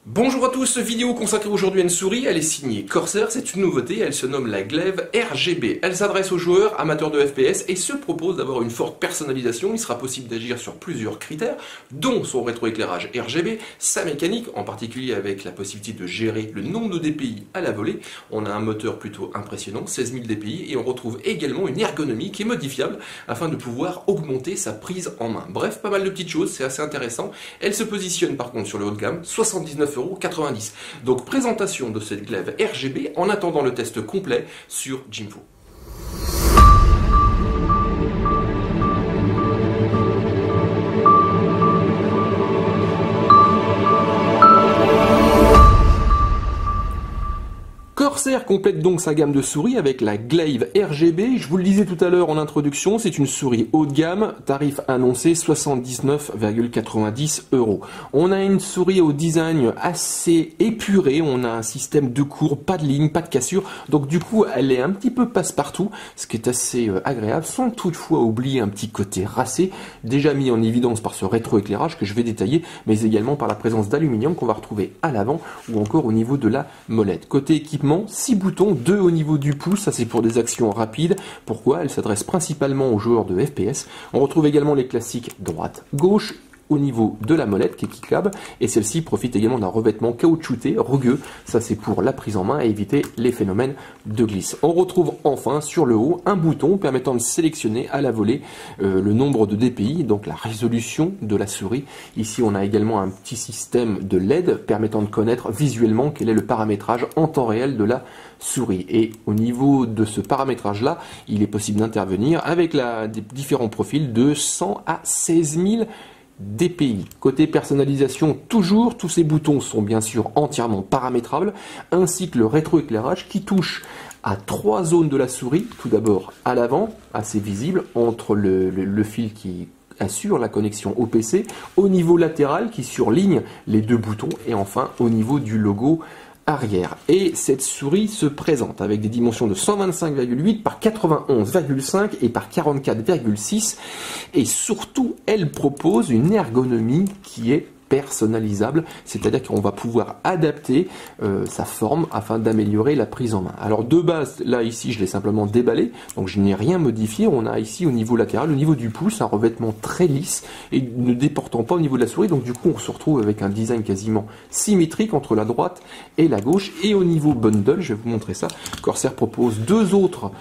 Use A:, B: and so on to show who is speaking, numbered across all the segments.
A: Bonjour à tous, vidéo consacrée aujourd'hui à une souris, elle est signée Corsair, c'est une nouveauté, elle se nomme la Glaive RGB. Elle s'adresse aux joueurs amateurs de FPS et se propose d'avoir une forte personnalisation. Il sera possible d'agir sur plusieurs critères, dont son rétroéclairage RGB, sa mécanique, en particulier avec la possibilité de gérer le nombre de DPI à la volée. On a un moteur plutôt impressionnant, 16 000 DPI, et on retrouve également une ergonomie qui est modifiable afin de pouvoir augmenter sa prise en main. Bref, pas mal de petites choses, c'est assez intéressant. Elle se positionne par contre sur le haut de gamme, 79,90 €. Donc présentation de cette glaive RGB en attendant le test complet sur Jimfo. Corsair complète donc sa gamme de souris avec la Glaive RGB. Je vous le disais tout à l'heure en introduction, c'est une souris haut de gamme, tarif annoncé 79,90 €. On a une souris au design assez épuré, on a un système de courbes, pas de ligne, pas de cassure, donc du coup elle est un petit peu passe-partout, ce qui est assez agréable, sans toutefois oublier un petit côté racé, déjà mis en évidence par ce rétroéclairage que je vais détailler, mais également par la présence d'aluminium qu'on va retrouver à l'avant ou encore au niveau de la molette. Côté équipement, 6 boutons, 2 au niveau du pouce, ça c'est pour des actions rapides. Pourquoi? Elle s'adresse principalement aux joueurs de FPS. On retrouve également les classiques droite, gauche, au niveau de la molette qui est cliquable, et celle-ci profite également d'un revêtement caoutchouté, rugueux, ça c'est pour la prise en main et éviter les phénomènes de glisse. On retrouve enfin sur le haut un bouton permettant de sélectionner à la volée le nombre de DPI, donc la résolution de la souris. Ici on a également un petit système de LED permettant de connaître visuellement quel est le paramétrage en temps réel de la souris. Et au niveau de ce paramétrage là, il est possible d'intervenir avec des différents profils de 100 à 16 000 DPI. Côté personnalisation, toujours, tous ces boutons sont bien sûr entièrement paramétrables, ainsi que le rétroéclairage qui touche à 3 zones de la souris. Tout d'abord à l'avant, assez visible, entre le fil qui assure la connexion au PC, au niveau latéral qui surligne les 2 boutons, et enfin au niveau du logo arrière. Et cette souris se présente avec des dimensions de 125,8 par 91,5 et par 44,6, et surtout elle propose une ergonomie qui est personnalisable, c'est-à-dire qu'on va pouvoir adapter sa forme afin d'améliorer la prise en main. Alors de base, là ici je l'ai simplement déballé, donc je n'ai rien modifié. On a ici au niveau latéral, au niveau du pouce, un revêtement très lisse et ne déportant pas au niveau de la souris, donc du coup on se retrouve avec un design quasiment symétrique entre la droite et la gauche. Et au niveau bundle, je vais vous montrer ça, Corsair propose 2 autres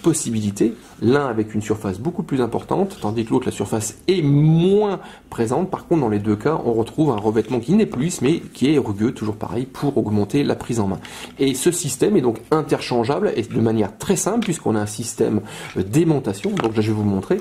A: possibilités, l'un avec une surface beaucoup plus importante, tandis que l'autre la surface est moins présente. Par contre dans les deux cas on retrouve un revêtement qui n'est plus lisse mais qui est rugueux, toujours pareil, pour augmenter la prise en main. Et ce système est donc interchangeable et de manière très simple puisqu'on a un système d'aimantation, donc là je vais vous montrer.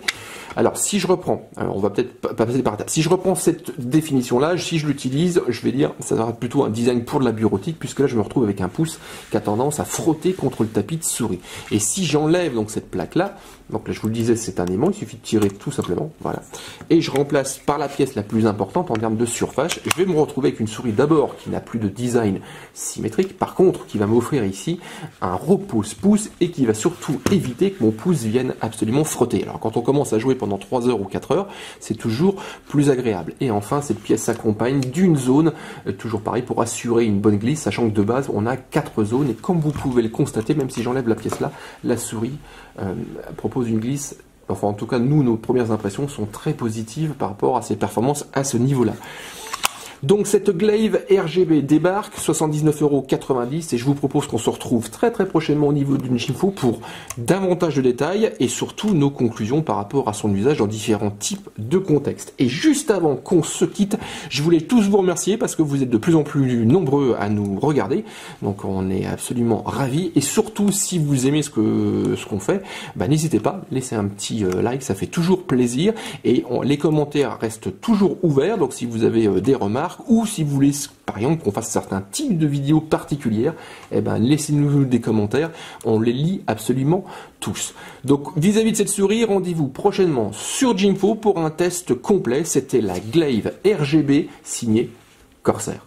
A: Alors si je reprends, on va peut-être pas passer par étapes, si je reprends cette définition là, si je l'utilise, je vais dire ça va être plutôt un design pour de la bureautique, puisque là je me retrouve avec un pouce qui a tendance à frotter contre le tapis de souris. Et si j'enlève donc cette plaque là, donc là je vous le disais c'est un aimant, il suffit de tirer tout simplement, voilà, et je remplace par la pièce la plus importante en termes de surface, je vais me retrouver avec une souris d'abord qui n'a plus de design symétrique, par contre qui va m'offrir ici un repose-pouce et qui va surtout éviter que mon pouce vienne absolument frotter. Alors quand on commence à jouer pendant 3 heures ou 4 heures, c'est toujours plus agréable. Et enfin cette pièce s'accompagne d'une zone, toujours pareil, pour assurer une bonne glisse, sachant que de base on a 4 zones, et comme vous pouvez le constater, même si j'enlève la pièce là, la souris propose une glisse, enfin en tout cas nous, nos premières impressions sont très positives par rapport à ses performances à ce niveau là. Donc cette Glaive RGB débarque, 79,90 € et je vous propose qu'on se retrouve très prochainement au niveau d'une Jimfo pour davantage de détails et surtout nos conclusions par rapport à son usage dans différents types de contextes. Et juste avant qu'on se quitte, je voulais tous vous remercier parce que vous êtes de plus en plus nombreux à nous regarder, donc on est absolument ravis. Et surtout si vous aimez ce qu'on fait, bah, n'hésitez pas, laissez un petit like, ça fait toujours plaisir, et les commentaires restent toujours ouverts, donc si vous avez des remarques ou si vous voulez par exemple qu'on fasse certains types de vidéos particulières, eh ben, laissez-nous des commentaires, on les lit absolument tous. Donc vis-à-vis de cette souris, rendez-vous prochainement sur Jimfo pour un test complet. C'était la Glaive RGB signée Corsair.